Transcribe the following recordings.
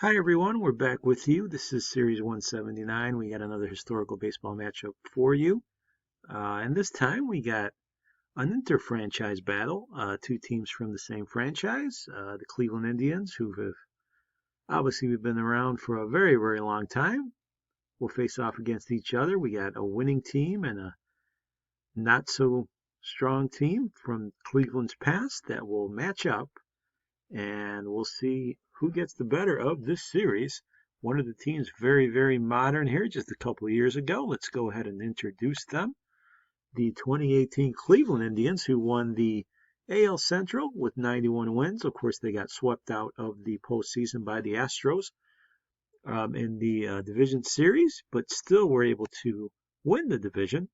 Hi everyone, we're back with you. This is Series 179. We got another historical baseball matchup for you. And this time we got an inter-franchise battle. Two teams from the same franchise. The Cleveland Indians, who have obviously been around for a very, very long time, will face off against each other. We got a winning team and a not so strong team from Cleveland's past that will match up, and we'll see who gets the better of this series. One of the teams very, very modern here, just a couple of years ago. Let's go ahead and introduce them. The 2018 Cleveland Indians, who won the AL Central with 91 wins. Of course, they got swept out of the postseason by the Astros in the division series, but still were able to win the division.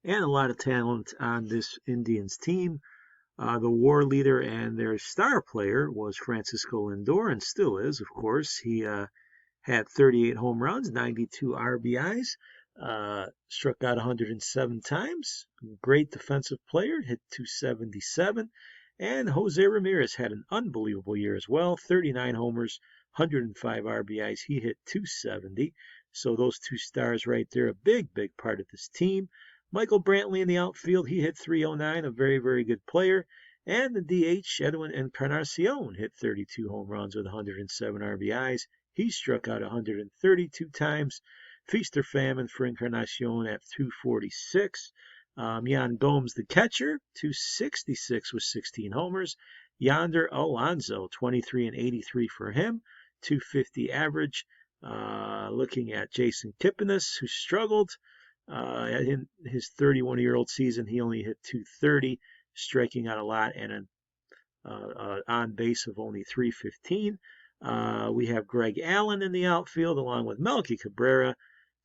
And a lot of talent on this Indians team. The war leader and their star player was Francisco Lindor, and still is, of course. He had 38 home runs, 92 RBIs, struck out 107 times. Great defensive player, hit 277. And Jose Ramirez had an unbelievable year as well, 39 homers, 105 RBIs. He hit 270. So those two stars right there, a big, big part of this team. Michael Brantley in the outfield, he hit 309, a very, very good player. And the DH, Edwin Encarnacion, hit 32 home runs with 107 RBIs. He struck out 132 times. Feast or famine for Encarnacion at 246. Yan Gomes, the catcher, 266 with 16 homers. Yonder Alonso, 23 and 83 for him, 250 average. Looking at Jason Kipnis, who struggled. In his 31-year-old season, he only hit 230, striking out a lot, and an on base of only 315. We have Greg Allen in the outfield, along with Melky Cabrera,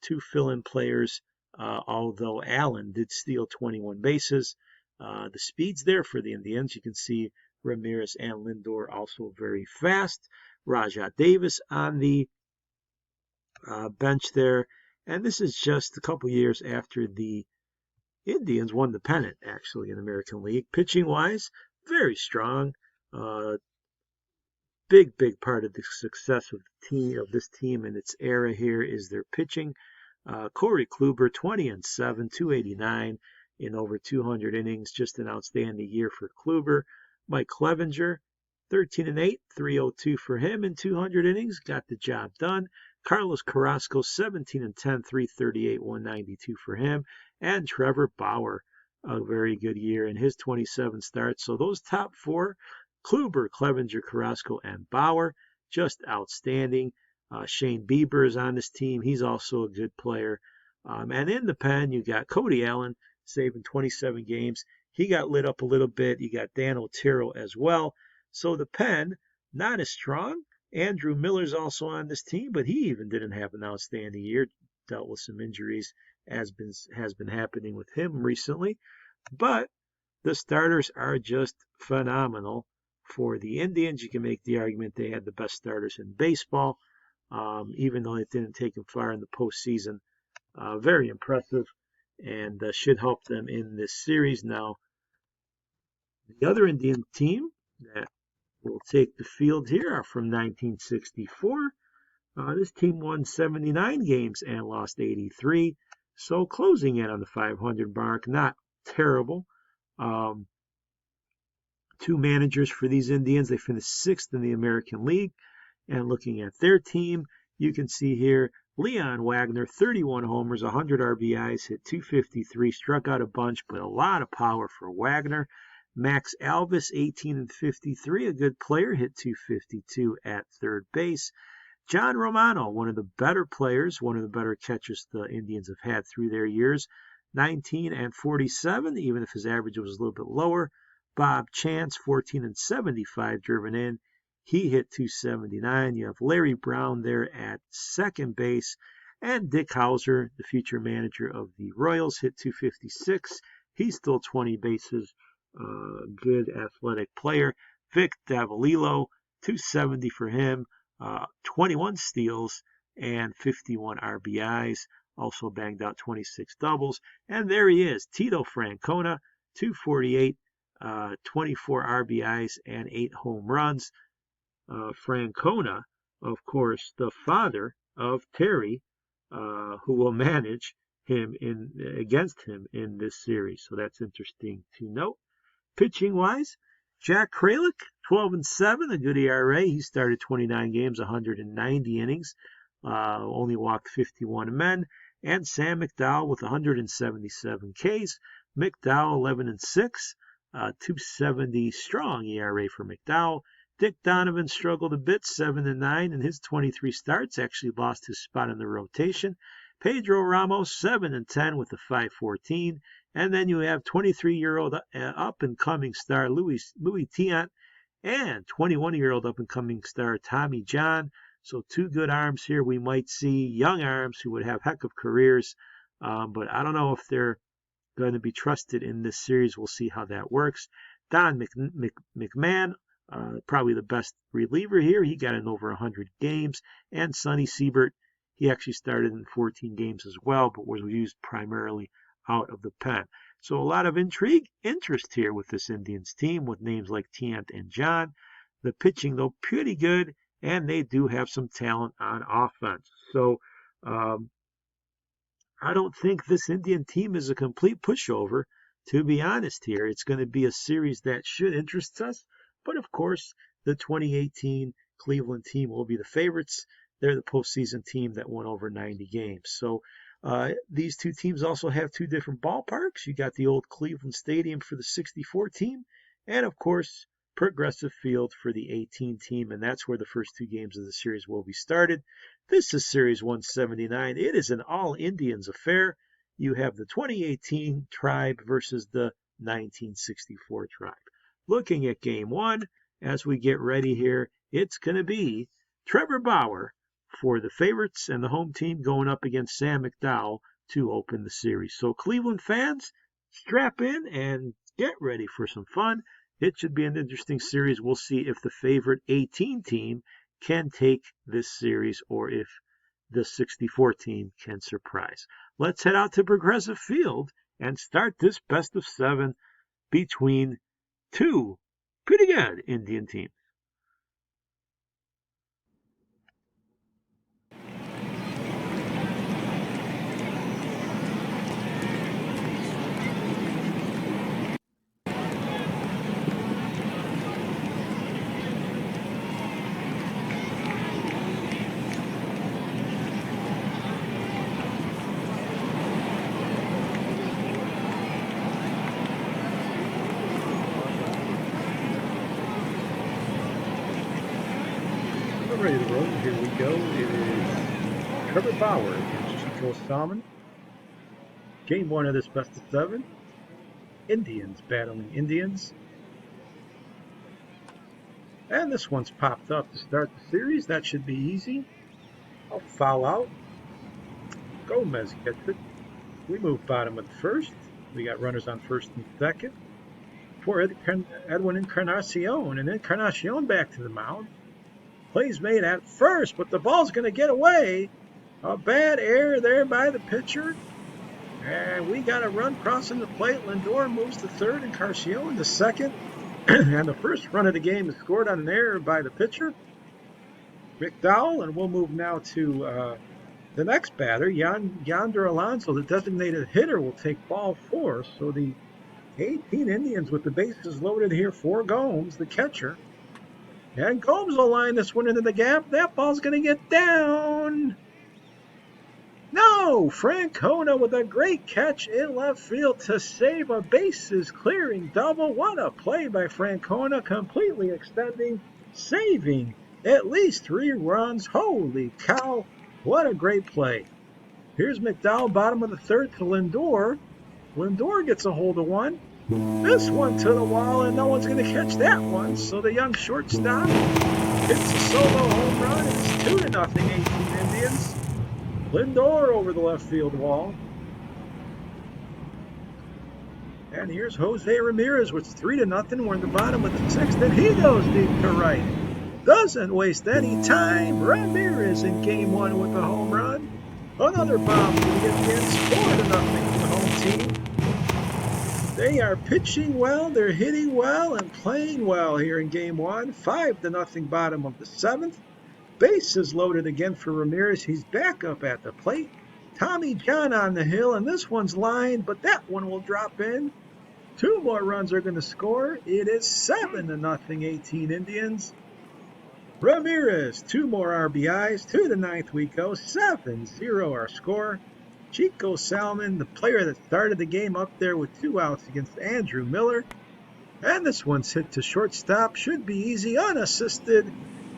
two fill-in players, although Allen did steal 21 bases. The speed's there for the Indians. You can see Ramirez and Lindor also very fast. Rajat Davis on the bench there. And this is just a couple years after the Indians won the pennant, actually, in the American League. Pitching-wise, very strong. Big, big part of the success of this team in its era here is their pitching. Corey Kluber, 20 and 7, 289 in over 200 innings. Just an outstanding year for Kluber. Mike Clevinger, 13 and 8, 302 for him in 200 innings. Got the job done. Carlos Carrasco, 17 and 10, 338, 192 for him. And Trevor Bauer, a very good year in his 27 starts. So those top four, Kluber, Clevinger, Carrasco, and Bauer, just outstanding. Shane Bieber is on this team. He's also a good player. And in the pen, you got Cody Allen saving 27 games. He got lit up a little bit. You got Dan Otero as well. So the pen, not as strong. Andrew Miller's also on this team, but he even didn't have an outstanding year. Dealt with some injuries, has been happening with him recently. But the starters are just phenomenal. For the Indians, you can make the argument they had the best starters in baseball, even though it didn't take them far in the postseason. Very impressive, and should help them in this series. Now, the other Indian team that will take the field here are from 1964. This team won 79 games and lost 83, so closing in on the 500 mark. Not terrible. Two managers for these Indians. They finished 6th in the American League. And looking at their team, you can see here Leon Wagner, 31 homers, 100 RBIs, hit 253, struck out a bunch, but a lot of power for Wagner. Max Alvis, 18 and 53, a good player, hit 252 at third base. John Romano, one of the better players, one of the better catchers the Indians have had through their years, 19 and 47, even if his average was a little bit lower. Bob Chance, 14 and 75 driven in. He hit 279. You have Larry Brown there at second base. And Dick Hauser, the future manager of the Royals, hit 256. He's still 20 bases. Good athletic player. Vic Davalillo, 270 for him. 21 steals and 51 RBIs. Also banged out 26 doubles. And there he is, Tito Francona, 248. 24 RBIs and 8 home runs. Francona, of course, the father of Terry, who will manage him against him in this series. So that's interesting to note. Pitching wise, Jack Kralik, 12-7, a good ERA. He started 29 games, 190 innings, only walked 51 men. And Sam McDowell with 177 Ks. McDowell 11-6, 270 strong ERA for McDowell. Dick Donovan struggled a bit, 7-9 in his 23 starts. Actually lost his spot in the rotation. Pedro Ramos 7-10 with a 5.14. And then you have 23-year-old up-and-coming star Louis Tiant and 21-year-old up-and-coming star Tommy John. So two good arms here. We might see young arms who would have heck of careers, but I don't know if they're going to be trusted in this series. We'll see how that works. Don McMahon, probably the best reliever here. He got in over 100 games. And Sonny Siebert, he actually started in 14 games as well, but was used primarily out of the pen. So a lot of interest here with this Indians team with names like Tiant and John. The pitching, though, pretty good, and they do have some talent on offense. So I don't think this Indian team is a complete pushover, to be honest here. It's going to be a series that should interest us, but of course, the 2018 Cleveland team will be the favorites. They're the postseason team that won over 90 games. So these two teams also have two different ballparks. You got the old Cleveland Stadium for the 64 team, and of course, Progressive Field for the 18 team, and that's where the first two games of the series will be started. This is Series 179. It is an all-Indians affair. You have the 2018 tribe versus the 1964 tribe. Looking at Game 1, as we get ready here, it's going to be Trevor Bauer for the favorites and the home team going up against Sam McDowell to open the series. So Cleveland fans, strap in and get ready for some fun. It should be an interesting series. We'll see if the favorite 18 team can take this series or if the 64 team can surprise. Let's head out to Progressive Field and start this best of 7 between two pretty good Indian teams. Ready to roll. Here we go. It is Trevor Bauer against Chico Salmon. Game 1 of this best of 7. Indians battling Indians. And this one's popped up to start the series. That should be easy. I'll foul out. Gomez gets it. We move bottom of the first. We got runners on first and second. For Edwin Encarnacion. And Encarnacion back to the mound. Plays made at first, but the ball's going to get away. A bad error there by the pitcher. And we got a run crossing the plate. Lindor moves to third and Encarnacion to second. And the first run of the game is scored on an error by the pitcher, McDowell. And we'll move now to the next batter, Yonder Alonso. The designated hitter will take ball 4. So the 18 Indians with the bases loaded here for Gomes, the catcher. And Gomes will line this one into the gap. That ball's going to get down. No! Francona with a great catch in left field to save a bases clearing double. What a play by Francona, completely extending, saving at least 3 runs. Holy cow, what a great play. Here's McDowell, bottom of the third to Lindor. Lindor gets a hold of one. This one to the wall, and no one's going to catch that one. So the young shortstop hits a solo home run. It's 2-0 18 Indians. Lindor over the left field wall. And here's Jose Ramirez with 3-0. We're in the bottom of the 6th, and he goes deep to right. Doesn't waste any time. Ramirez in Game 1 with the home run. Another bomb for the Indians. 4-0 for the home team. They are pitching well, they're hitting well, and playing well here in Game 1. 5-0 bottom of the 7th. Bases loaded again for Ramirez. He's back up at the plate. Tommy John on the hill, and this one's lined, but that one will drop in. 2 more runs are going to score. It is 7-0 18 Indians. Ramirez, 2 more RBIs. To the 9th we go. 7-0 our score. Chico Salmon, the player that started the game, up there with 2 outs against Andrew Miller. And this one's hit to shortstop. Should be easy, unassisted.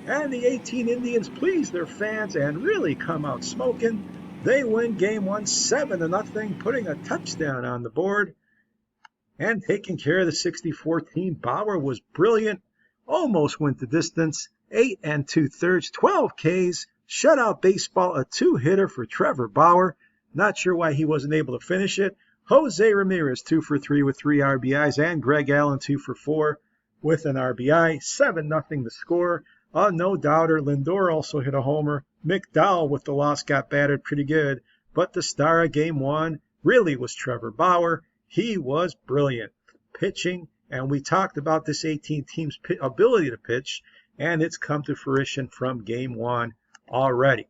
And the 18 Indians please their fans and really come out smoking. They win Game 1 7-0, putting a touchdown on the board. And taking care of the 64 team. Bauer was brilliant. Almost went the distance. 8 2/3, 12 Ks. Shutout baseball, a 2-hitter for Trevor Bauer. Not sure why he wasn't able to finish it. Jose Ramirez, 2 for 3 with 3 RBIs, and Greg Allen, 2 for 4 with an RBI. 7-0 the score. No doubter. Lindor also hit a homer. McDowell with the loss got battered pretty good. But the star of Game 1 really was Trevor Bauer. He was brilliant pitching, and we talked about this 18 team's ability to pitch, and it's come to fruition from Game 1 already.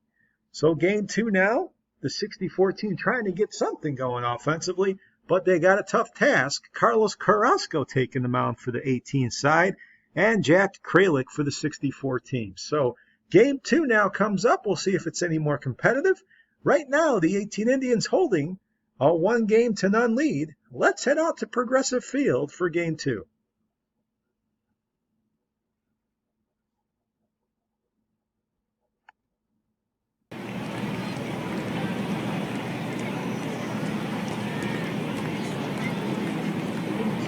So Game 2 now. The 64 team trying to get something going offensively, but they got a tough task. Carlos Carrasco taking the mound for the 18 side, and Jack Kralik for the 64 team. So Game 2 now comes up. We'll see if it's any more competitive. Right now, the 18 Indians holding a 1-0 lead. Let's head out to Progressive Field for Game 2.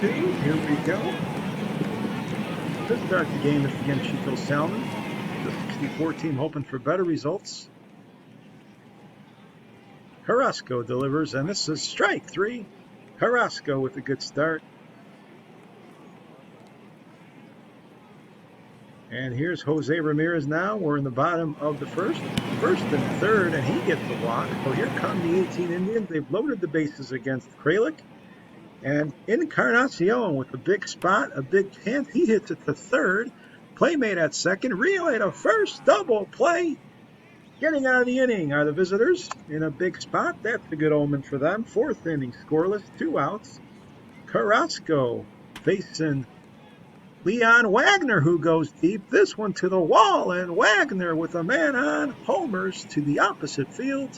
Here we go. To start the game, it's again Chico Salmon. The 64 team hoping for better results. Carrasco delivers, and this is strike 3. Carrasco with a good start. And here's Jose Ramirez now. We're in the bottom of the first and third, and he gets the walk. So here come the 18 Indians. They've loaded the bases against Kralik. And Encarnacion with a big spot, a big chance. He hits it to third. Playmate at second. Relay to first. Double play. Getting out of the inning are the visitors in a big spot. That's a good omen for them. 4th inning scoreless. 2 outs. Carrasco facing Leon Wagner, who goes deep. This one to the wall. And Wagner with a man on. Homers to the opposite field.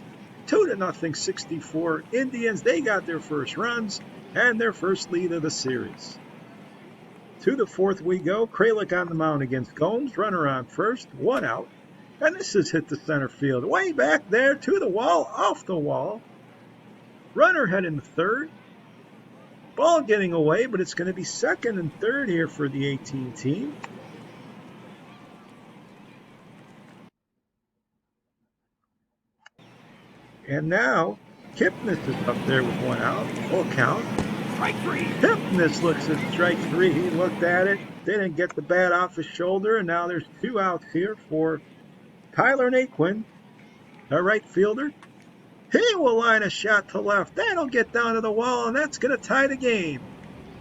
2-0 64 Indians. They got their first runs and their first lead of the series. To the 4th we go. Kralik on the mound against Gomes. Runner on first. 1 out. And this is hit to center field. Way back there to the wall. Off the wall. Runner heading to third. Ball getting away, but it's going to be second and third here for the 18 team. And now Kipnis is up there with 1 out. Full count. Strike 3. Kipnis looks at strike 3. He looked at it, didn't get the bat off his shoulder, and now there's 2 outs here for Tyler Naquin, a right fielder. He will line a shot to left. That'll get down to the wall, and that's going to tie the game.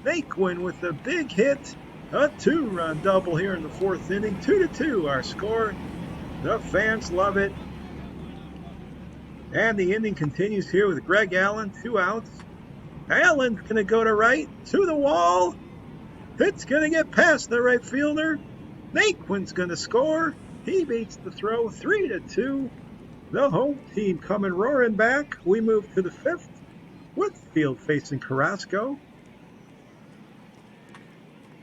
Naquin with a big hit. A 2-run double here in the 4th inning. 2-2 our score. The fans love it. And the inning continues here with Greg Allen, 2 outs. Allen's going to go to right, to the wall. It's going to get past the right fielder. Naquin's going to score. He beats the throw, 3-2. The home team coming roaring back. We move to the 5th. Whitfield facing Carrasco.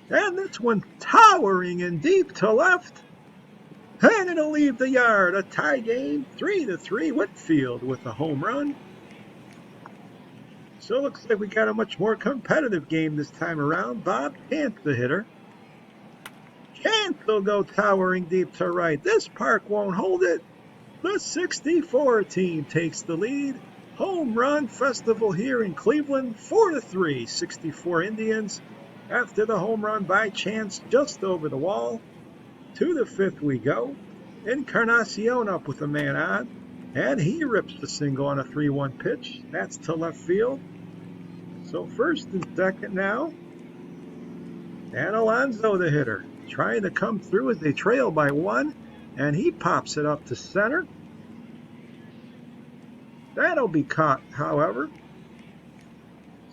And this one towering and deep to left. And it'll leave the yard. A tie game, 3-3. Whitfield with a home run. So it looks like we got a much more competitive game this time around. Bob Kant, the hitter. Kant will go towering deep to right. This park won't hold it. The 64 team takes the lead. Home run festival here in Cleveland. 4-3, 64 Indians. After the home run by chance just over the wall. To the 5th we go. Encarnacion up with a man on. And he rips the single on a 3-1 pitch. That's to left field. So first and second now. And Alonso, the hitter, trying to come through as they trail by 1. And he pops it up to center. That'll be caught, however.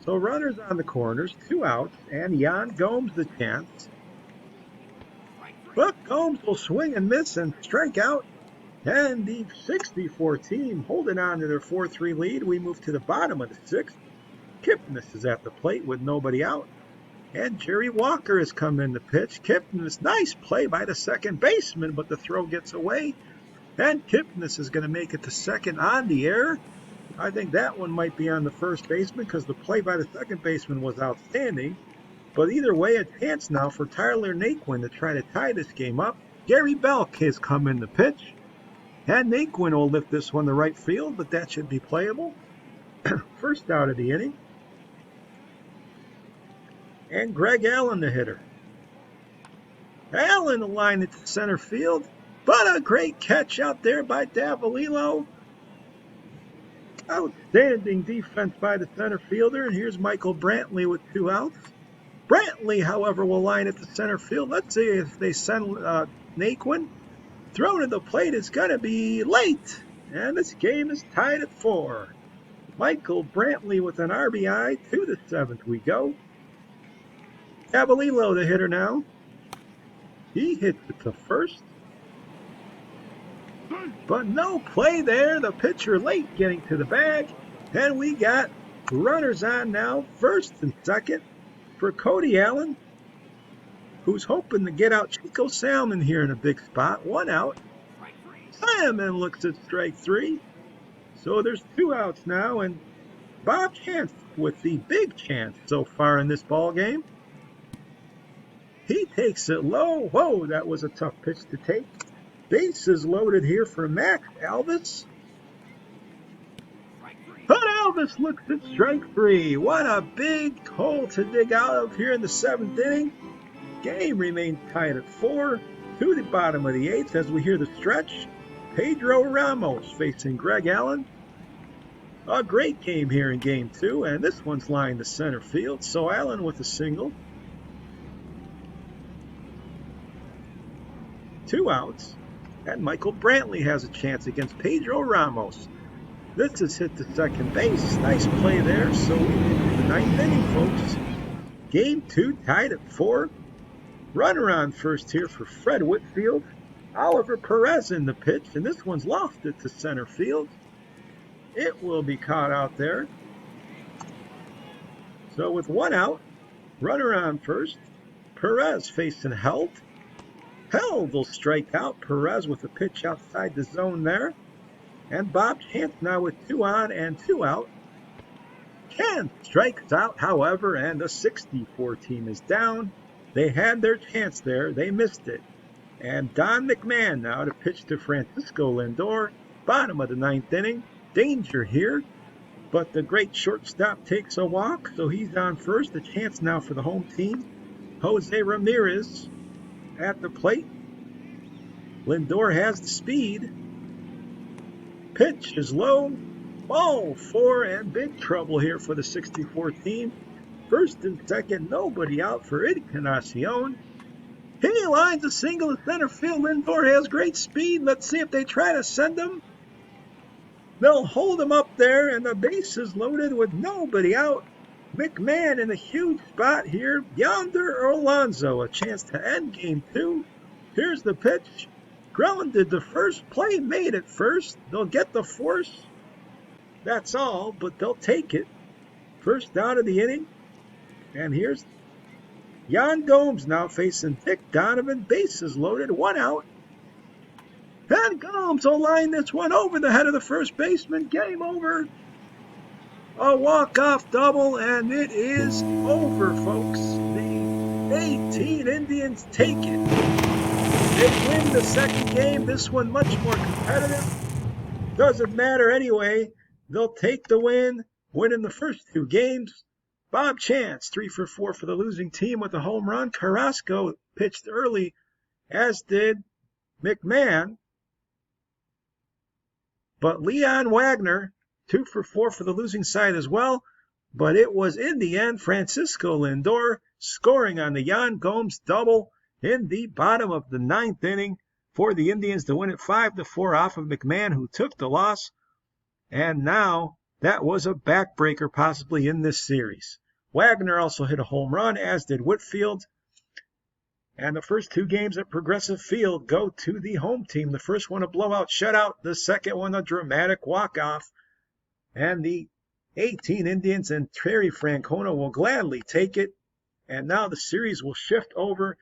So runners on the corners, 2 outs, and Yan Gomes the chance. But Gomes will swing and miss and strike out. And the 64 team holding on to their 4-3 lead. We move to the bottom of the 6th. Kipnis is at the plate with nobody out. And Jerry Walker has come in to pitch. Kipnis, nice play by the second baseman, but the throw gets away. And Kipnis is going to make it to second on the air. I think that one might be on the first baseman because the play by the second baseman was outstanding. But either way, a chance now for Tyler Naquin to try to tie this game up. Gary Belk has come in to pitch. And Naquin will lift this one to right field, but that should be playable. First out of the inning. And Greg Allen, the hitter. Allen aligned it to center field, but a great catch out there by Davalillo. Outstanding defense by the center fielder, and here's Michael Brantley with 2 outs. Brantley, however, will line it to center field. Let's see if they send Naquin. Throw to the plate is going to be late, and this game is tied at 4. Michael Brantley with an RBI. To the 7th we go. Davalillo, the hitter now. He hits it to first. But no play there. The pitcher late getting to the bag. And we got runners on now, first and second for Cody Allen, who's hoping to get out Chico Salmon here in a big spot. 1 out. Salmon looks at strike 3. So there's 2 outs now, and Bob Chance with the big chance so far in this ball game. He takes it low. Whoa, that was a tough pitch to take. Bases loaded here for Max Alvis. But Alvis looks at strike 3. What a big hole to dig out of here in the 7th inning. Game remains tied at 4. To the bottom of the 8th as we hear the stretch. Pedro Ramos facing Greg Allen. A great game here in Game 2, and this one's lined to center field. So Allen with a single. 2 outs. And Michael Brantley has a chance against Pedro Ramos. This is hit to second base. Nice play there. So we move to the 9th inning, folks. Game 2 tied at 4. Runner on first here for Fred Whitfield. Oliver Perez in the pitch, and this one's lofted to center field. It will be caught out there. So with 1 out, runner on first. Perez facing Held. Held will strike out. Perez with a pitch outside the zone there. And Bob Chance now with 2 on and 2 out. Chance strikes out, however, and the 64 team is down. They had their chance there. They missed it. And Don McMahon now to pitch to Francisco Lindor. Bottom of the 9th inning. Danger here. But the great shortstop takes a walk, so he's on first. A chance now for the home team. Jose Ramirez at the plate. Lindor has the speed. Pitch is low. Ball 4 and big trouble here for the 64 team. First and second, nobody out for Encarnacion. He lines a single to center field. Lindor has great speed. Let's see if they try to send him. They'll hold him up there, and the base is loaded with nobody out. McMahon in a huge spot here. Yonder Alonso, a chance to end Game 2. Here's the pitch. Grounded the first play made at first. They'll get the force. That's all, but they'll take it. First out of the inning. And here's Yan Gomes now facing Dick Donovan. Bases loaded. 1 out. And Gomes will line this one over the head of the first baseman. Game over. A walk-off double, and it is over, folks. The 18 Indians take it. They win the second game. This one much more competitive. Doesn't matter anyway. They'll take the win, winning the first 2 games. Bob Chance, 3 for 4 for the losing team with a home run. Carrasco pitched early, as did McMahon. But Leon Wagner, 2 for 4 for the losing side as well. but it was in the end Francisco Lindor scoring on the Yan Gomes double in the bottom of the ninth inning for the Indians to win it 5-4 off of McMahon, who took the loss. And now that was a backbreaker possibly in this series. Wagner also hit a home run, as did Whitfield. And the first two games at Progressive Field go to the home team. The first one a blowout shutout, the second one a dramatic walk-off. And the 18 Indians and Terry Francona will gladly take it. And now the series will shift over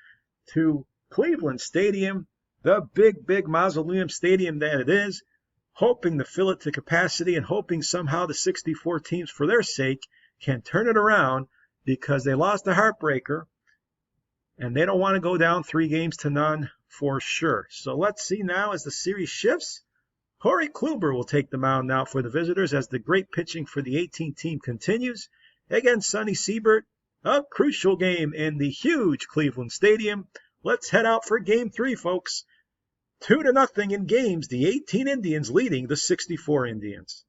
to Cleveland Stadium, the big mausoleum stadium that it is, hoping to fill it to capacity and hoping somehow the 64 teams, for their sake, can turn it around, because they lost a heartbreaker and they don't want to go down 3-0 for sure. So let's see now as the series shifts. Corey Kluber will take the mound now for the visitors as the great pitching for the 18 team continues against Sonny Siebert. A crucial game in the huge Cleveland Stadium. Let's head out for Game 3, folks. 2-0 in games, the 18 Indians leading the 64 Indians.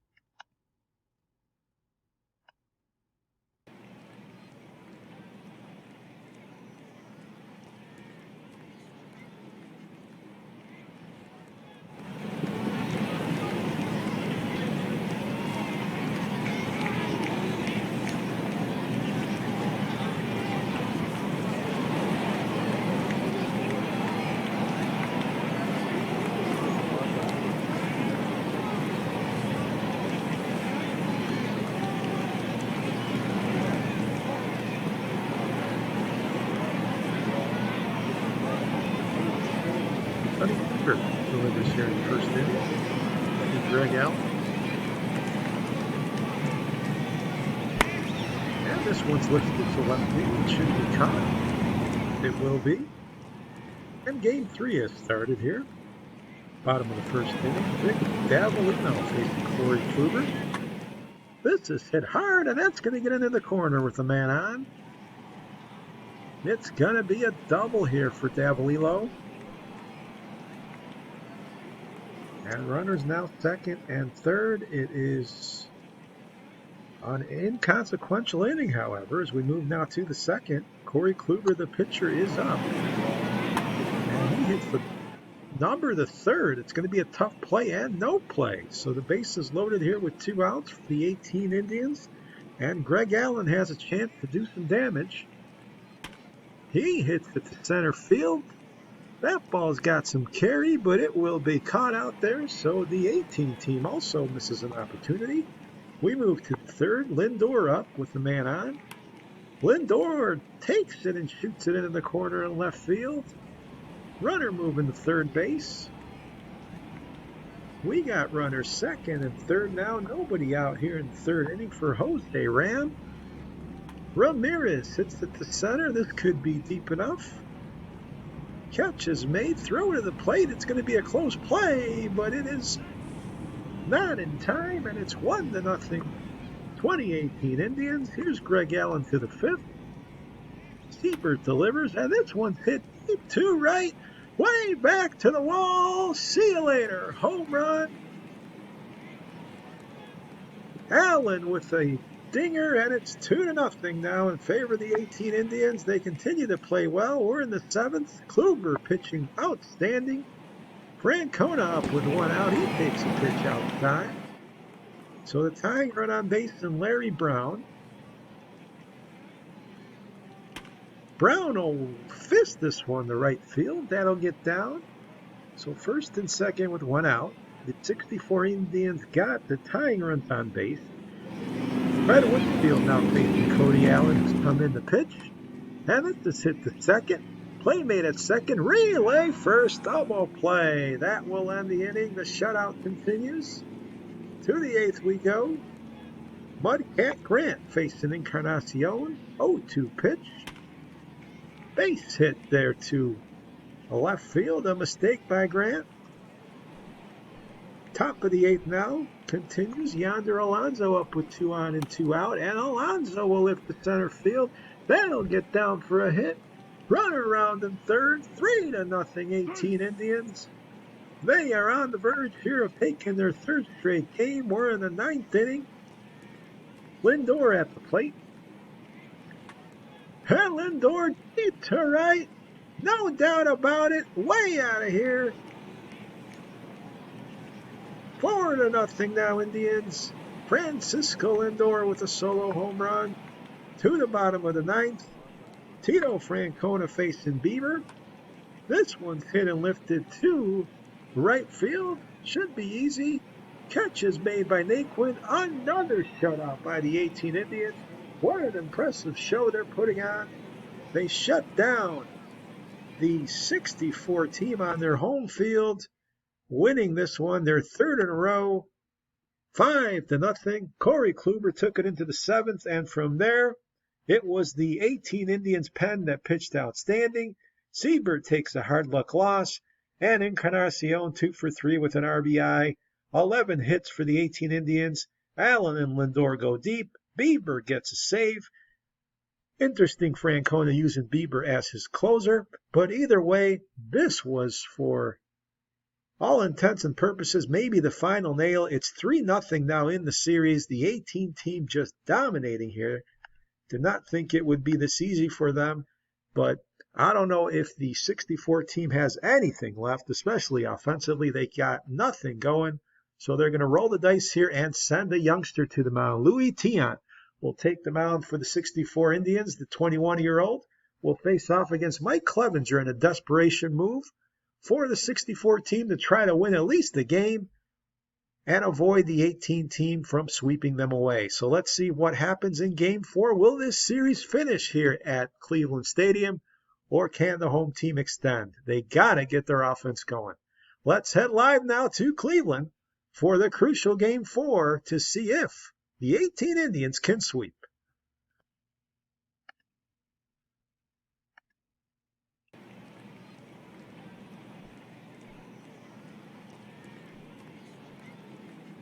Sonny Siebert delivers here in the first inning. Greg Allen. And this one's lifted to left field. It should be caught. It will be. And Game 3 has started here. Bottom of the first inning. Vic Davalino facing Corey Kluber. This is hit hard, and that's going to get into the corner with the man on. It's going to be a double here for Davalino. And runners now second and third. It is an inconsequential inning, however, as we move now to the second. Corey Kluber, the pitcher, is up. And he hits the number the third. It's going to be a tough play and no play. So the base is loaded here with 2 outs for the 18 Indians. And Greg Allen has a chance to do some damage. He hits it to center field. That ball's got some carry, but it will be caught out there, so the 18 team also misses an opportunity. We move to the third. Lindor up with the man on. Lindor takes it and shoots it into the corner in left field. Runner moving to third base. We got runners second and third now. Nobody out here in the third inning for Jose Ram. Ramirez hits it to center. This could be deep enough. Catch is made, throw to the plate. It's going to be a close play, but it is not in time, and it's 1-0. 2018 Indians. Here's Greg Allen to the fifth. Siebert delivers, and this one's hit deep to right, way back to the wall. See you later. Home run. Allen with a dinger, and it's 2-0 now in favor of the 18 Indians. They continue to play well. We're in the seventh. Kluber pitching outstanding. Francona up with 1 out. He takes a pitch outside. So the tying run on base and Larry Brown. Brown will fist this one to right field. That'll get down. So first and second with 1 out. The 64 Indians got the tying runs on base. Fred Whitfield now facing Cody Allen, who's come in to pitch. And this is hit to second. Play made at second. Relay first. Double play. That will end the inning. The shutout continues. To the eighth we go. Mudcat Grant facing Encarnacion. 0-2 pitch. Base hit there to left field. A mistake by Grant. Top of the eighth now continues. Yonder Alonso up with 2 on and 2 out. And Alonso will lift the center field. That'll get down for a hit. Runner around in third. 3-0 18 Indians. They are on the verge here of taking their third straight game. We're in the ninth inning. Lindor at the plate. And Lindor deep to right. No doubt about it. Way out of here. 4-0 now, Indians. Francisco Lindor with a solo home run. To the bottom of the ninth. Tito Francona facing Bieber. This one's hit and lifted to right field. Should be easy. Catch is made by Naquin. Another shutout by the 18 Indians. What an impressive show they're putting on. They shut down the 64 team on their home field, winning this one, their third in a row, 5-0. Corey Kluber took it into the seventh, and from there, it was the 18 Indians pen that pitched outstanding. Seibert takes a hard luck loss, and Encarnacion 2 for 3 with an RBI. 11 hits for the 18 Indians. Allen and Lindor go deep. Bieber gets a save. Interesting Francona using Bieber as his closer, but either way, this was for all intents and purposes maybe the final nail. It's 3-0 now in the series. The 18 team just dominating here. Did not think it would be this easy for them, but I don't know if the 64 team has anything left, especially offensively. They got nothing going, so they're going to roll the dice here and send a youngster to the mound. Louis Tiant will take the mound for the 64 Indians. The 21-year-old will face off against Mike Clevenger in a desperation move for the 64 team to try to win at least a game and avoid the 18 team from sweeping them away. So let's see what happens in Game 4. Will this series finish here at Cleveland Stadium, or can the home team extend? They got to get their offense going. Let's head live now to Cleveland for the crucial Game 4 to see if the 18 Indians can sweep.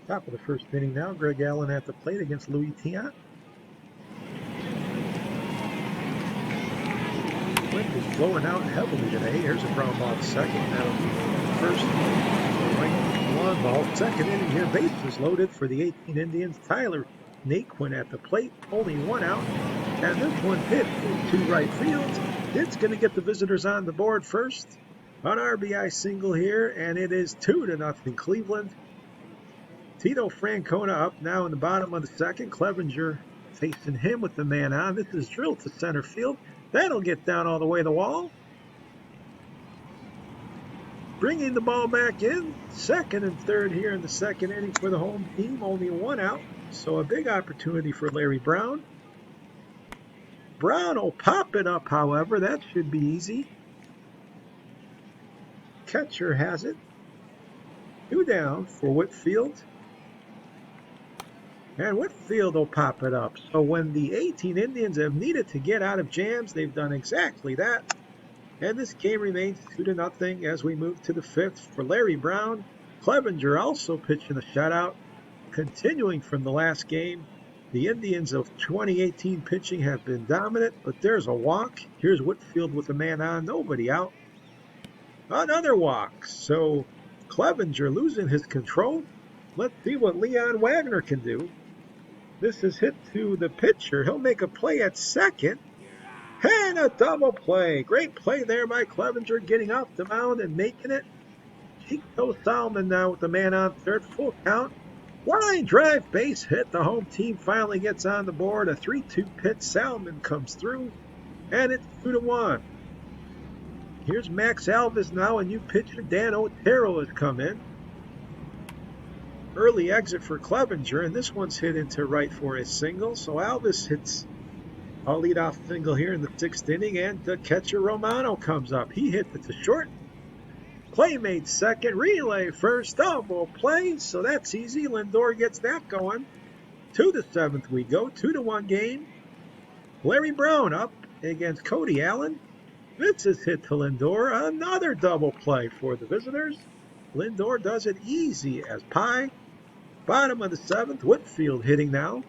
Top of the first inning now. Greg Allen at the plate against Louis Tiant. Wind is blowing out heavily today. Here's a ground ball to second. That'll be first. Long ball. Second inning here. Bases loaded for the 18 Indians. Tyler Naquin at the plate. Only one out. And this one hit to right field. It's going to get the visitors on the board first. An RBI single here, and it is 2-0 Cleveland. Tito Francona up now in the bottom of the second. Clevenger facing him with the man on. This is drilled to center field. That'll get down all the way to the wall. Bringing the ball back in. Second and third here in the second inning for the home team. Only one out. So a big opportunity for Larry Brown. Brown will pop it up, however. That should be easy. Catcher has it. 2 down for Whitfield. And Whitfield will pop it up. So when the 18 Indians have needed to get out of jams, they've done exactly that. And this game remains 2-0 as we move to the fifth for Larry Brown. Clevenger also pitching a shutout. Continuing from the last game, the Indians of 2018 pitching have been dominant, but there's a walk. Here's Whitfield with a man on, nobody out. Another walk. So Clevenger losing his control. Let's see what Leon Wagner can do. This is hit to the pitcher. He'll make a play at second. And a double play. Great play there by Clevenger, getting off the mound and making it. Chico Salmon now with the man on third. Full count. Line drive, base hit. The home team finally gets on the board. A 3-2 pitch. Salmon comes through. And it's 2-1. Here's Max Alvis now. A new pitcher, Dan Otero, has come in. Early exit for Clevenger, and this one's hit into right for a single. So Alvis hits a leadoff single here in the sixth inning, and the catcher Romano comes up. He hit it to short. Play made second, relay first, double play. So that's easy. Lindor gets that going. To the seventh we go. 2-1 game. Larry Brown up against Cody Allen. This is hit to Lindor. Another double play for the visitors. Lindor does it easy as pie. Bottom of the seventh, Whitfield hitting now.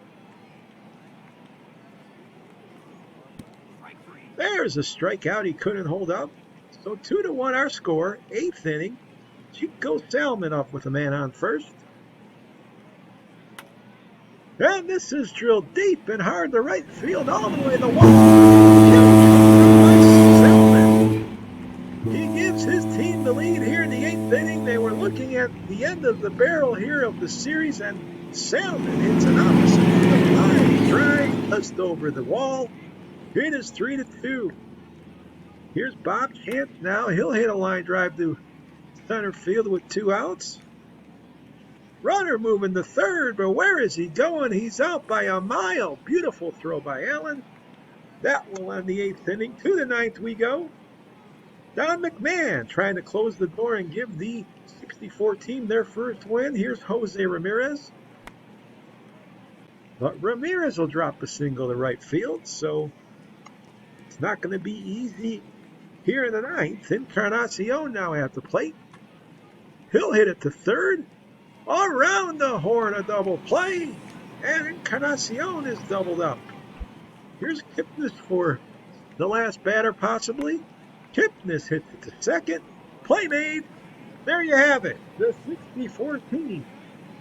There's a strikeout he couldn't hold up. So 2-1 our score, eighth inning. Chico Salmon up with a man on first. And this is drilled deep and hard to right field, all the way to the wall. He gives his team the lead here in the 8th inning. They were looking at the end of the barrel here of the series, and Salmon hits an opposite field line drive just over the wall. It is 3-2. Here's Bob Chance now. He'll hit a line drive to center field with 2 outs. Runner moving to third, but where is he going? He's out by a mile. Beautiful throw by Allen. That will end the 8th inning. To the 9th we go. Don McMahon trying to close the door and give the 64 team their first win. Here's Jose Ramirez. But Ramirez will drop a single to right field, so it's not going to be easy here in the 9th. Encarnacion now at the plate. He'll hit it to third. Around the horn, a double play. And Encarnacion is doubled up. Here's Kipnis for the last batter, possibly. Kipnis hits it to second. Play made. There you have it. The 64 team,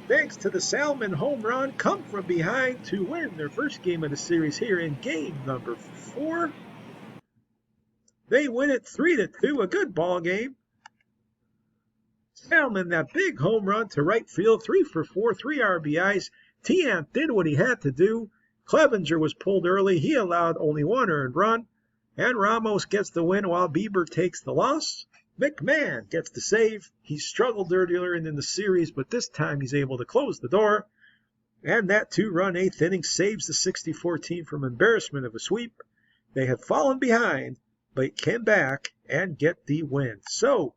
thanks to the Salmon home run, come from behind to win their first game of the series here in game number 4. They win it 3-2, a good ball game. Salmon, that big home run to right field, 3 for 4, 3 RBIs. Tiant did what he had to do. Clevenger was pulled early. He allowed only 1 earned run. And Ramos gets the win while Bieber takes the loss. McMahon gets the save. He struggled earlier in the series, but this time he's able to close the door. And that 2-run 8th inning saves the 64 team from embarrassment of a sweep. They had fallen behind, but came back and get the win. So,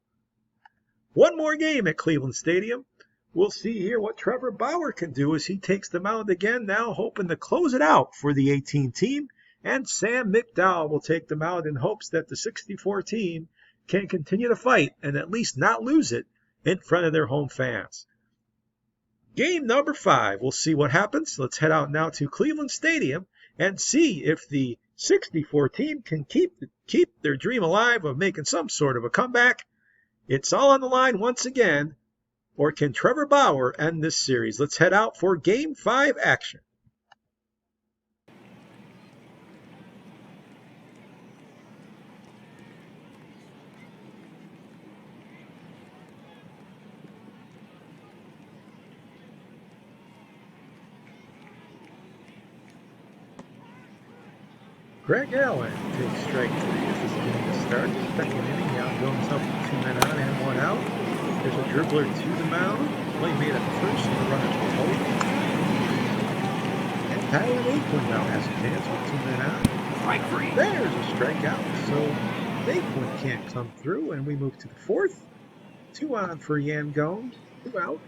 one more game at Cleveland Stadium. We'll see here what Trevor Bauer can do as he takes the mound again, now hoping to close it out for the 18 team. And Sam McDowell will take the mound in hopes that the 64 team can continue to fight and at least not lose it in front of their home fans. Game number 5. We'll see what happens. Let's head out now to Cleveland Stadium and see if the 64 team can keep their dream alive of making some sort of a comeback. It's all on the line once again. Or can Trevor Bauer end this series? Let's head out for Game 5 action. Greg Allen takes strike 3 as this game starts. Second inning, he outgoes himself with 2 men on and 1 out. There's a dribbler to the mound. Play made at first, and the runner to hold. And Tyler Naquin now has a chance with 2 men on. Strike 3. There's a strikeout. So Naquin can't come through, and we move to the 4th. 2 on for Yan Gomes. 2 out.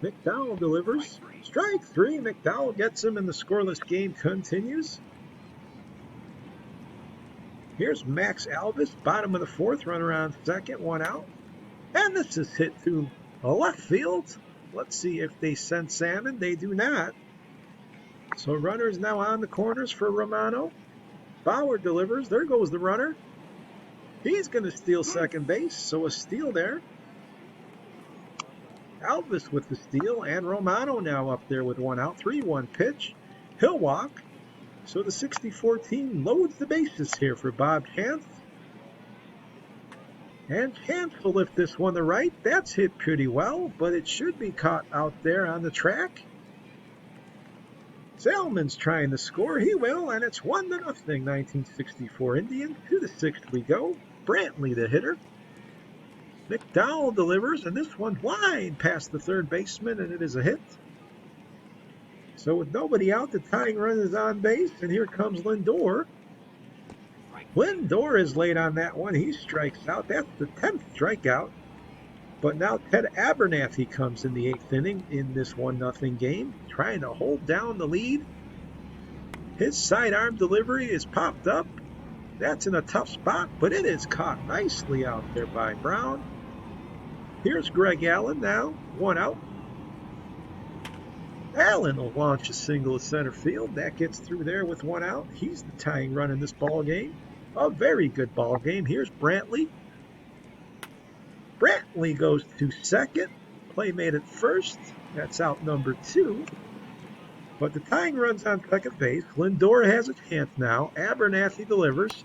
McDowell delivers. Strike 3. McDowell gets him, and the scoreless game continues. Here's Max Alvis, bottom of the 4th, runner on second, 1 out. And this is hit to left field. Let's see if they send Salmon. They do not. So runners now on the corners for Romano. Bauer delivers. There goes the runner. He's going to steal second base, so a steal there. Alvis with the steal, and Romano now up there with 1 out. 3-1 pitch. He'll walk. So the 64 team loads the bases here for Bob Chance. And Chance will lift this one to right. That's hit pretty well, but it should be caught out there on the track. Salmon's trying to score. He will, and it's 1-0, 1964 Indians. To the 6th we go. Brantley the hitter. McDowell delivers, and this one line past the third baseman, and it is a hit. So with nobody out, the tying run is on base, and here comes Lindor. Lindor is late on that one. He strikes out. That's the 10th strikeout. But now Ted Abernathy comes in the 8th inning in this 1-0 game, trying to hold down the lead. His sidearm delivery is popped up. That's in a tough spot, but it is caught nicely out there by Brown. Here's Greg Allen now, 1 out. Allen will launch a single to center field. That gets through there with 1 out. He's the tying run in this ball game. A very good ball game. Here's Brantley. Brantley goes to second. Play made at first. That's out number 2. But the tying run's on second base. Lindor has a chance now. Abernathy delivers.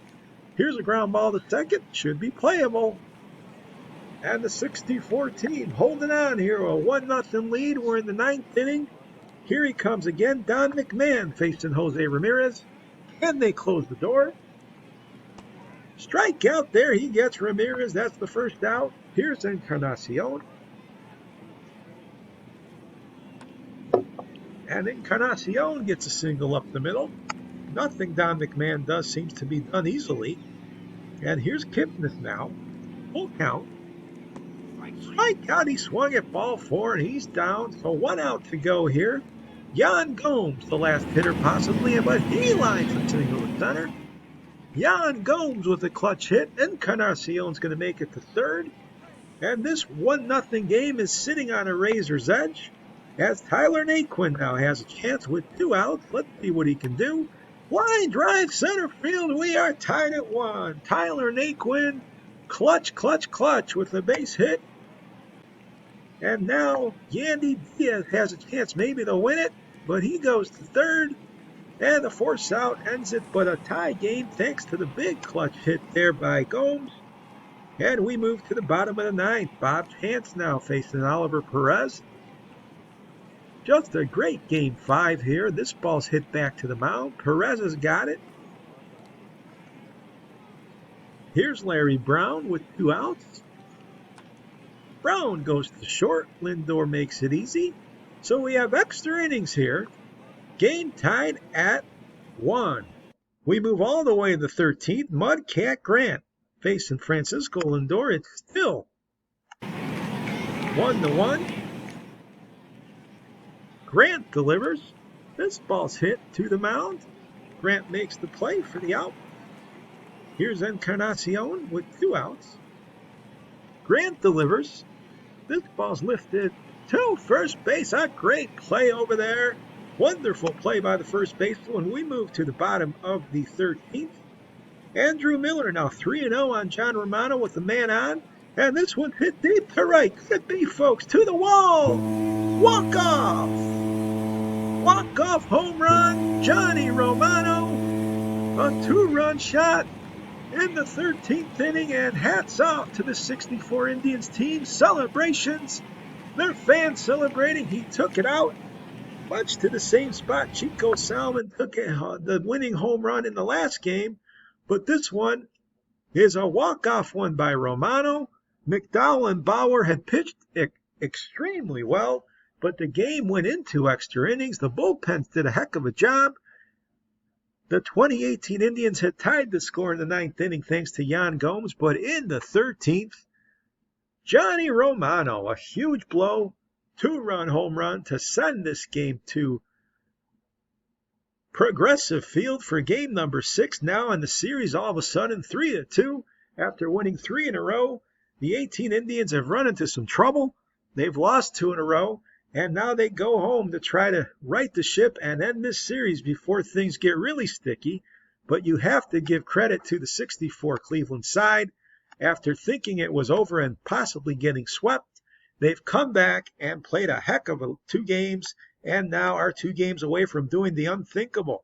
Here's a ground ball to second. Should be playable. And the 64 team holding on here. A 1-0 lead. We're in the ninth inning. Here he comes again. Don McMahon facing Jose Ramirez. And they close the door. Strikeout there. He gets Ramirez. That's the first out. Here's Encarnacion. And Encarnacion gets a single up the middle. Nothing Don McMahon does seems to be done easily. And here's Kipnis now. Full count. Strikeout. He swung at ball 4 and he's down. So 1 out to go here. Yan Gomes, the last hitter possibly, but he lines a single to center. Yan Gomes with a clutch hit. Encarnacion's going to make it to third. And this 1-0 game is sitting on a razor's edge as Tyler Naquin now has a chance with 2 outs. Let's see what he can do. Line drive center field. We are tied at 1. Tyler Naquin, clutch with a base hit. And now Yandy Diaz has a chance maybe to win it, but he goes to third. And the force out ends it, but a tie game thanks to the big clutch hit there by Gomes. And we move to the bottom of the ninth. Bob Chance now facing Oliver Perez. Just a great game 5 here. This ball's hit back to the mound. Perez has got it. Here's Larry Brown with 2 outs. Brown goes to short. Lindor makes it easy. So we have extra innings here. Game tied at 1. We move all the way to the 13th. Mudcat Grant facing Francisco Lindor. It's still 1-1. Grant delivers. This ball's hit to the mound. Grant makes the play for the out. Here's Encarnacion with 2 outs. Grant delivers. This ball's lifted to first base. A great play over there. Wonderful play by the first baseman. We move to the bottom of the 13th. Andrew Miller now 3-0 on John Romano with the man on. And this one's hit deep to right. Could it be, folks? To the wall. Walk-off. Walk-off home run. Johnny Romano. A 2-run shot in the 13th inning. And hats off to the 64 Indians team. Celebrations. Their fans celebrating. He took it out. Much to the same spot Chico Salmon took the winning home run in the last game. But this one is a walk-off one by Romano. McDowell and Bauer had pitched extremely well, but the game went into extra innings. The bullpens did a heck of a job. The 2018 Indians had tied the score in the 9th inning thanks to Yan Gomes, but in the 13th, Johnny Romano, a huge blow, 2-run home run to send this game to Progressive Field for game number 6. Now in the series, all of a sudden 3-2 after winning 3 in a row. The 18 Indians have run into some trouble. They've lost 2 in a row, and now they go home to try to right the ship and end this series before things get really sticky. But you have to give credit to the 64 Cleveland side. After thinking it was over and possibly getting swept, they've come back and played a heck of 2 games, and now are 2 games away from doing the unthinkable.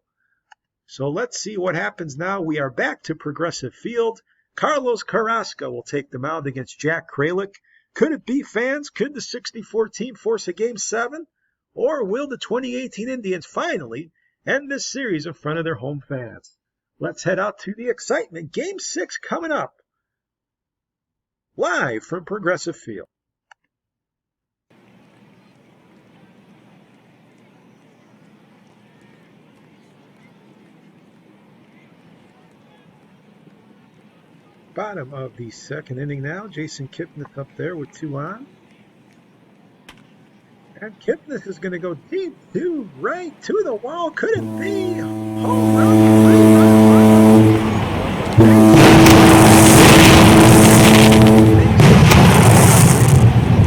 So let's see what happens now. We are back to Progressive Field. Carlos Carrasco will take the mound against Jack Kralik. Could it be, fans? Could the 64 team force a Game 7? Or will the 2018 Indians finally end this series in front of their home fans? Let's head out to the excitement. Game 6 coming up. Live from Progressive Field. Bottom of the 2nd inning now. Jason Kipnis up there with 2 on. And Kipnis is going to go deep to right to the wall. Could it be? Home run.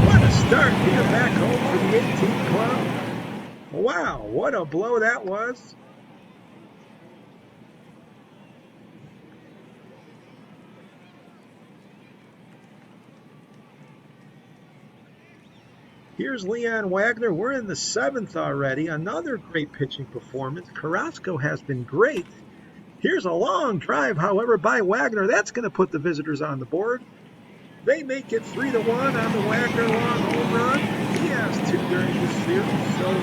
What a start here back home for the 18 club. Wow, what a blow that was. Here's Leon Wagner. We're in the 7th already. Another great pitching performance. Carrasco has been great. Here's a long drive, however, by Wagner. That's going to put the visitors on the board. They make it 3-1 on the Wagner long home run. He has 2 during this series, so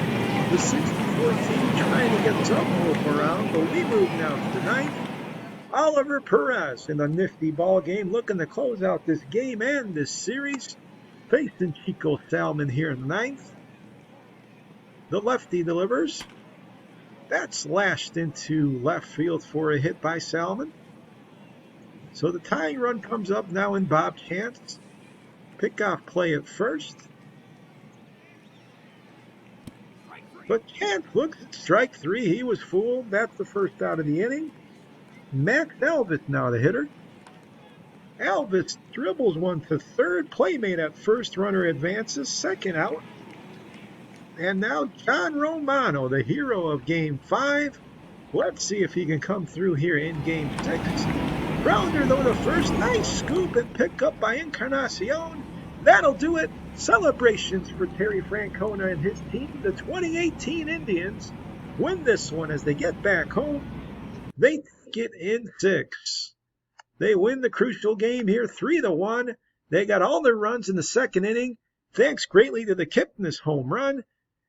the 64 team trying to get some hope around, but we move now to the 9th. Oliver Perez in a nifty ball game, looking to close out this game and this series, facing Chico Salmon here in the 9th. The lefty delivers. That's lashed into left field for a hit by Salmon. So the tying run comes up now in Bob Chance. Pickoff play at first. But Chance looks at strike 3. He was fooled. That's the first out of the inning. Max Elvis now the hitter. Elvis dribbles one to third. Playmate at first. Runner advances. Second out. And now John Romano, the hero of Game 5. Let's see if he can come through here in Game 6. Grounder, though, the first. Nice scoop and pick up by Encarnacion. That'll do it. Celebrations for Terry Francona and his team. The 2018 Indians win this one as they get back home. They take it in 6. They win the crucial game here 3-1. They got all their runs in the second inning. Thanks greatly to the Kipnis home run.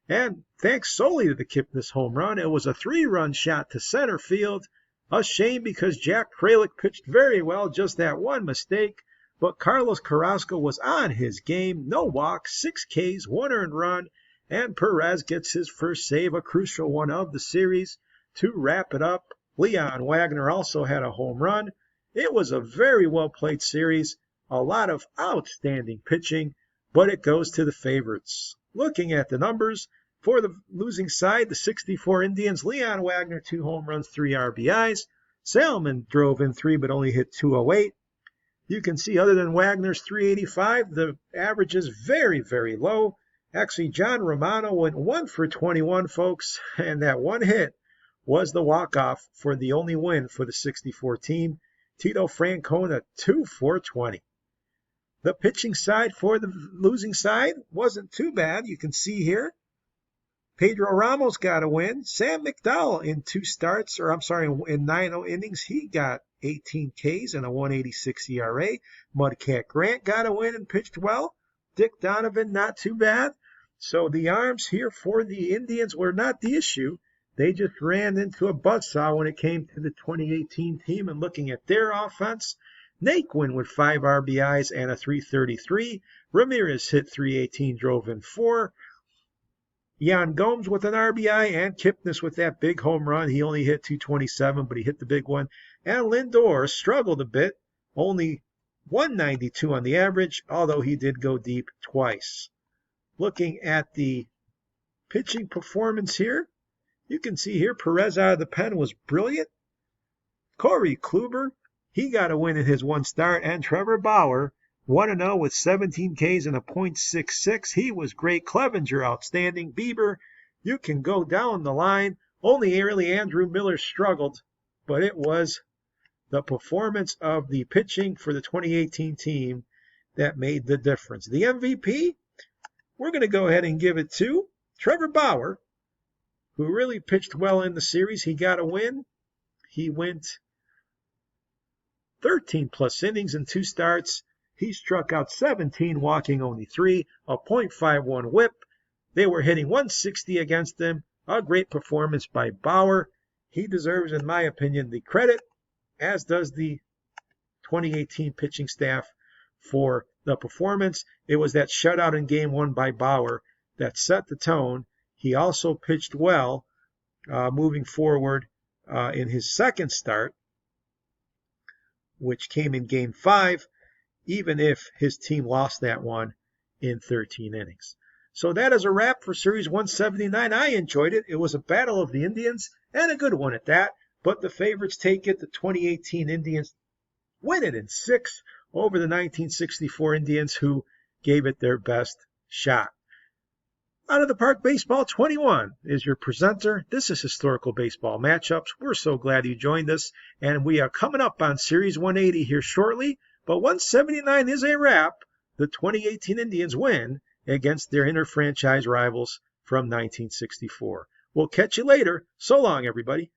And thanks solely to the Kipnis home run. It was a 3-run shot to center field. A shame because Jack Kralik pitched very well, just that one mistake. But Carlos Carrasco was on his game. No walks, 6 Ks, 1 earned run. And Perez gets his first save, a crucial one of the series. To wrap it up, Leon Wagner also had a home run. It was a very well-played series. A lot of outstanding pitching, but it goes to the favorites. Looking at the numbers, for the losing side, the 64 Indians, Leon Wagner, 2 home runs, 3 RBIs. Salmon drove in 3, but only hit 208. You can see other than Wagner's 385, the average is very, very low. Actually, John Romano went 1 for 21, folks, and that one hit was the walk-off for the only win for the 64 team. Tito Francona, 2 for 20. The pitching side for the losing side wasn't too bad. You can see here, Pedro Ramos got a win. Sam McDowell in 9 innings, he got 18 Ks and a 186 ERA. Mudcat Grant got a win and pitched well. Dick Donovan, not too bad. So the arms here for the Indians were not the issue. They just ran into a buzzsaw when it came to the 2018 team. And looking at their offense, Naquin with 5 RBIs and a 333. Ramirez hit 318, drove in 4. Yan Gomes with an RBI, and Kipnis with that big home run. He only hit 227, but he hit the big one. And Lindor struggled a bit, only 192 on the average, although he did go deep twice. Looking at the pitching performance here, you can see here Perez out of the pen was brilliant. Corey Kluber, he got a win in his one start, and Trevor Bauer, 1-0 with 17 Ks and a .66. He was great. Clevenger, outstanding. Bieber, you can go down the line. Only really Andrew Miller struggled, but it was the performance of the pitching for the 2018 team that made the difference. The MVP, we're going to go ahead and give it to Trevor Bauer, who really pitched well in the series. He got a win. He went 13-plus innings in 2 starts. He struck out 17, walking only 3, a .51 whip. They were hitting 160 against him. A great performance by Bauer. He deserves, in my opinion, the credit, as does the 2018 pitching staff for the performance. It was that shutout in Game 1 by Bauer that set the tone. He also pitched well moving forward in his second start, which came in Game 5. Even if his team lost that one in 13 innings. So that is a wrap for Series 179. I enjoyed it. It was a battle of the Indians, and a good one at that. But the favorites take it. The 2018 Indians win it in 6 over the 1964 Indians, who gave it their best shot. Out of the Park Baseball 21 is your presenter. This is Historical Baseball Matchups. We're so glad you joined us, and we are coming up on Series 180 here shortly. But 179 is a wrap. The 2018 Indians win against their inter-franchise rivals from 1964. We'll catch you later. So long, everybody.